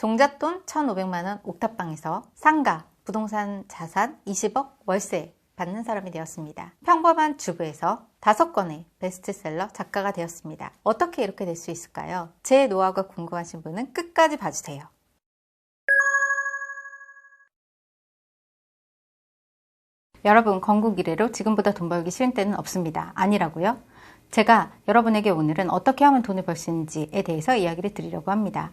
종잣돈 1,500만원 옥탑방에서 상가, 부동산 자산 20억 월세 받는 사람이 되었습니다. 평범한 주부에서 5권의 베스트셀러 작가가 되었습니다. 어떻게 이렇게 될 수 있을까요? 제 노하우가 궁금하신 분은 끝까지 봐주세요. 여러분, 건국 이래로 지금보다 돈 벌기 쉬운 때는 없습니다. 아니라고요? 제가 여러분에게 오늘은 어떻게 하면 돈을 벌 수 있는지에 대해서 이야기를 드리려고 합니다.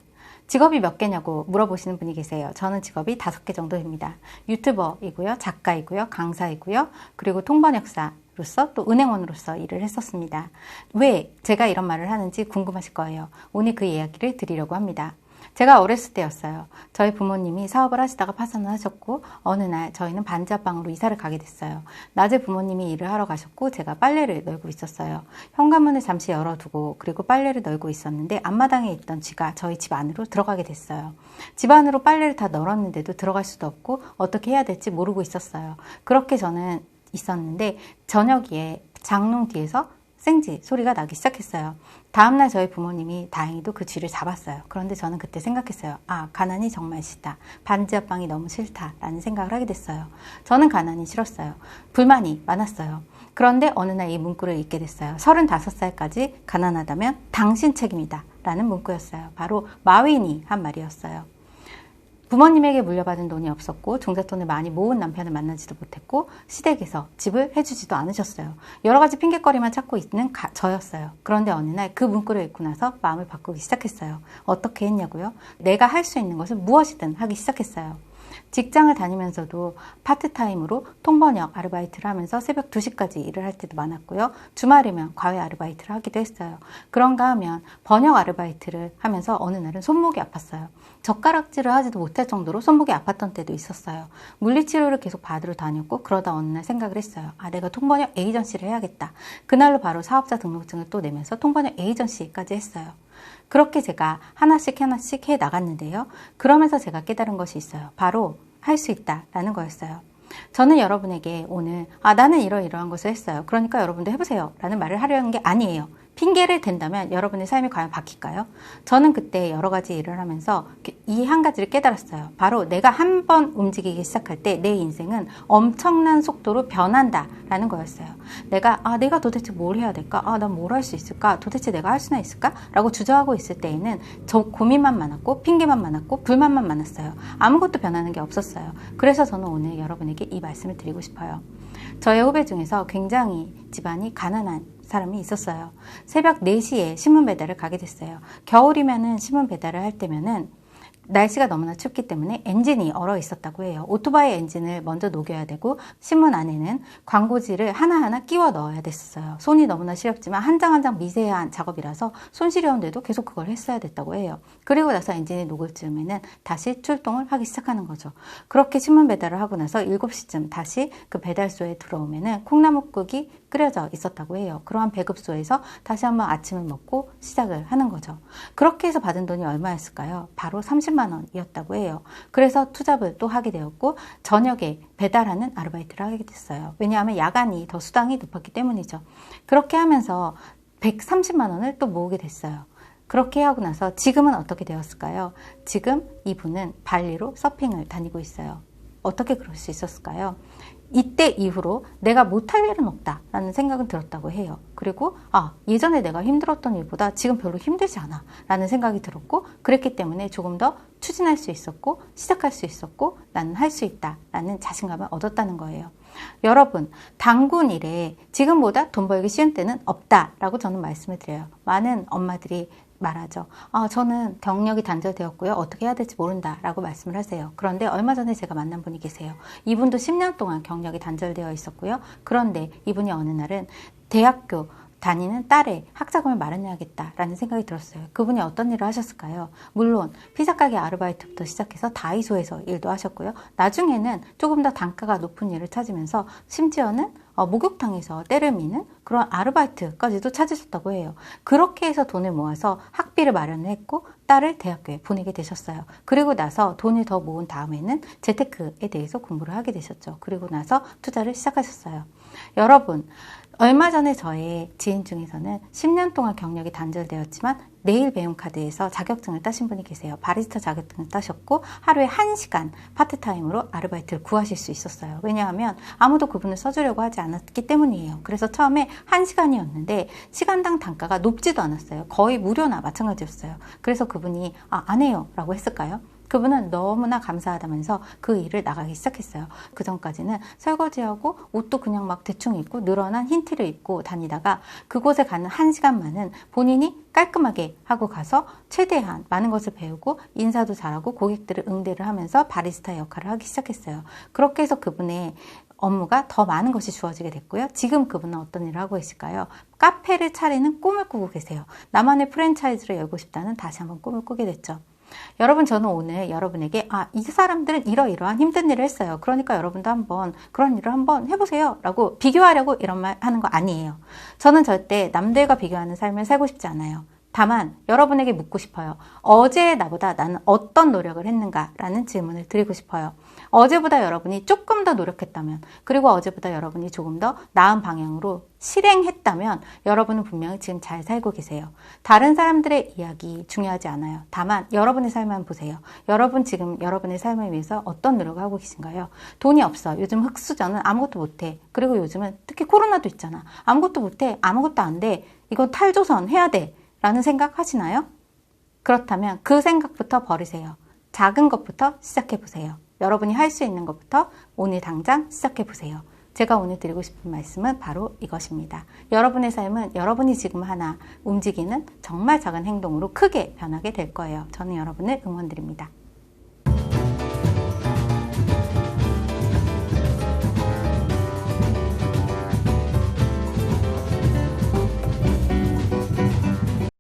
직업이 몇 개냐고 물어보시는 분이 계세요. 저는 직업이 5개 정도 됩니다. 유튜버이고요, 작가이고요, 강사이고요, 그리고 통번역사로서 또 은행원으로서 일을 했었습니다. 왜 제가 이런 말을 하는지 궁금하실 거예요. 오늘 그 이야기를 드리려고 합니다. 제가 어렸을 때였어요. 저희 부모님이 사업을 하시다가 파산을 하셨고 어느 날 저희는 반지하방으로 이사를 가게 됐어요. 낮에 부모님이 일을 하러 가셨고 제가 빨래를 널고 있었어요. 현관문을 잠시 열어두고 그리고 빨래를 널고 있었는데 앞마당에 있던 쥐가 저희 집 안으로 들어가게 됐어요. 집 안으로 빨래를 다 널었는데도 들어갈 수도 없고 어떻게 해야 될지 모르고 있었어요. 그렇게 저는 있었는데 저녁에 장롱 뒤에서 생쥐 소리가 나기 시작했어요. 다음날 저희 부모님이 다행히도 그 쥐를 잡았어요. 그런데 저는 그때 생각했어요. 아, 가난이 정말 싫다. 반지하방이 너무 싫다라는 생각을 하게 됐어요. 저는 가난이 싫었어요. 불만이 많았어요. 그런데 어느 날 이 문구를 읽게 됐어요. 35살까지 가난하다면 당신 책임이다 라는 문구였어요. 바로 마윈이 한 말이었어요. 부모님에게 물려받은 돈이 없었고 종잣돈을 많이 모은 남편을 만나지도 못했고 시댁에서 집을 해주지도 않으셨어요. 여러 가지 핑계거리만 찾고 있는 저였어요. 그런데 어느 날 그 문구를 읽고 나서 마음을 바꾸기 시작했어요. 어떻게 했냐고요? 내가 할 수 있는 것은 무엇이든 하기 시작했어요. 직장을 다니면서도 파트타임으로 통번역 아르바이트를 하면서 새벽 2시까지 일을 할 때도 많았고요. 주말이면 과외 아르바이트를 하기도 했어요. 그런가 하면 번역 아르바이트를 하면서 어느 날은 손목이 아팠어요. 젓가락질을 하지도 못할 정도로 손목이 아팠던 때도 있었어요. 물리치료를 계속 받으러 다녔고 그러다 어느 날 생각을 했어요. 아, 내가 통번역 에이전시를 해야겠다. 그날로 바로 사업자 등록증을 또 내면서 통번역 에이전시까지 했어요. 그렇게 제가 하나씩 해 나갔는데요. 그러면서 제가 깨달은 것이 있어요. 바로 할 수 있다라는 거였어요. 저는 여러분에게 오늘 나는 이러이러한 것을 했어요. 그러니까 여러분도 해보세요 라는 말을 하려는 게 아니에요. 핑계를 댄다면 여러분의 삶이 과연 바뀔까요? 저는 그때 여러 가지 일을 하면서 이 한 가지를 깨달았어요. 바로 내가 한 번 움직이기 시작할 때 내 인생은 엄청난 속도로 변한다라는 거였어요. 내가 도대체 뭘 해야 될까? 난 뭘 할 수 있을까? 도대체 내가 할 수나 있을까? 라고 주저하고 있을 때에는 저 고민만 많았고 핑계만 많았고 불만만 많았어요. 아무것도 변하는 게 없었어요. 그래서 저는 오늘 여러분에게 이 말씀을 드리고 싶어요. 저의 후배 중에서 굉장히 집안이 가난한 사람이 있었어요. 새벽 4시에 신문 배달을 가게 됐어요. 겨울이면은 신문 배달을 할 때면은 날씨가 너무나 춥기 때문에 엔진이 얼어 있었다고 해요. 오토바이 엔진을 먼저 녹여야 되고 신문 안에는 광고지를 하나하나 끼워 넣어야 됐어요. 손이 너무나 시렵지만 한 장 한 장 미세한 작업이라서 손 시려운데도 계속 그걸 했어야 됐다고 해요. 그리고 나서 엔진이 녹을 즈음에는 다시 출동을 하기 시작하는 거죠. 그렇게 신문 배달을 하고 나서 7시쯤 다시 그 배달소에 들어오면은 콩나물국이 끓여져 있었다고 해요. 그러한 배급소에서 다시 한번 아침을 먹고 시작을 하는 거죠. 그렇게 해서 받은 돈이 얼마였을까요? 바로 30만 원이었다고 해요. 그래서 투잡을 또 하게 되었고 저녁에 배달하는 아르바이트를 하게 됐어요. 왜냐하면 야간이 더 수당이 높았기 때문이죠. 그렇게 하면서 130만 원을 또 모으게 됐어요. 그렇게 하고 나서 지금은 어떻게 되었을까요? 지금 이분은 발리로 서핑을 다니고 있어요. 어떻게 그럴 수 있었을까요? 이때 이후로 내가 못할 일은 없다라는 생각은 들었다고 해요. 그리고 예전에 내가 힘들었던 일보다 지금 별로 힘들지 않아 라는 생각이 들었고 그랬기 때문에 조금 더 추진할 수 있었고 시작할 수 있었고 나는 할 수 있다 라는 자신감을 얻었다는 거예요. 여러분, 단군 일에 지금보다 돈 벌기 쉬운 때는 없다라고 저는 말씀을 드려요. 많은 엄마들이 말하죠. 저는 경력이 단절되었고요. 어떻게 해야 될지 모른다 라고 말씀을 하세요. 그런데 얼마 전에 제가 만난 분이 계세요. 이분도 10년 동안 경력이 단절되어 있었고요. 그런데 이분이 어느 날은 대학교 다니는 딸의 학자금을 마련해야겠다라는 생각이 들었어요. 그분이 어떤 일을 하셨을까요? 물론 피자가게 아르바이트부터 시작해서 다이소에서 일도 하셨고요. 나중에는 조금 더 단가가 높은 일을 찾으면서 심지어는 목욕탕에서 때를 미는 그런 아르바이트까지도 찾으셨다고 해요. 그렇게 해서 돈을 모아서 학비를 마련을 했고 딸을 대학교에 보내게 되셨어요. 그리고 나서 돈을 더 모은 다음에는 재테크에 대해서 공부를 하게 되셨죠. 그리고 나서 투자를 시작하셨어요. 여러분, 얼마 전에 저의 지인 중에서는 10년 동안 경력이 단절되었지만 내일 배움 카드에서 자격증을 따신 분이 계세요. 바리스타 자격증을 따셨고 하루에 1시간 파트타임으로 아르바이트를 구하실 수 있었어요. 왜냐하면 아무도 그분을 써주려고 하지 않았기 때문이에요. 그래서 처음에 1시간이었는데 시간당 단가가 높지도 않았어요. 거의 무료나 마찬가지였어요. 그래서 그분이 안 해요 라고 했을까요? 그분은 너무나 감사하다면서 그 일을 나가기 시작했어요. 그 전까지는 설거지하고 옷도 그냥 막 대충 입고 늘어난 흰 티를 입고 다니다가 그곳에 가는 1시간만은 본인이 깔끔하게 하고 가서 최대한 많은 것을 배우고 인사도 잘하고 고객들을 응대를 하면서 바리스타 역할을 하기 시작했어요. 그렇게 해서 그분의 업무가 더 많은 것이 주어지게 됐고요. 지금 그분은 어떤 일을 하고 계실까요? 카페를 차리는 꿈을 꾸고 계세요. 나만의 프랜차이즈를 열고 싶다는 다시 한번 꿈을 꾸게 됐죠. 여러분, 저는 오늘 여러분에게 이 사람들은 이러이러한 힘든 일을 했어요. 그러니까 여러분도 한번 그런 일을 한번 해보세요 라고 비교하려고 이런 말 하는 거 아니에요. 저는 절대 남들과 비교하는 삶을 살고 싶지 않아요. 다만 여러분에게 묻고 싶어요. 어제의 나보다 나는 어떤 노력을 했는가 라는 질문을 드리고 싶어요. 어제보다 여러분이 조금 더 노력했다면, 그리고 어제보다 여러분이 조금 더 나은 방향으로 실행했다면 여러분은 분명히 지금 잘 살고 계세요. 다른 사람들의 이야기 중요하지 않아요. 다만 여러분의 삶만 보세요. 여러분 지금 여러분의 삶을 위해서 어떤 노력을 하고 계신가요? 돈이 없어. 요즘 흑수저는 아무것도 못해. 그리고 요즘은 특히 코로나도 있잖아. 아무것도 못해. 아무것도 안 돼. 이건 탈조선 해야 돼. 라는 생각 하시나요? 그렇다면 그 생각부터 버리세요. 작은 것부터 시작해 보세요. 여러분이 할 수 있는 것부터 오늘 당장 시작해 보세요. 제가 오늘 드리고 싶은 말씀은 바로 이것입니다. 여러분의 삶은 여러분이 지금 하나 움직이는 정말 작은 행동으로 크게 변하게 될 거예요. 저는 여러분을 응원드립니다.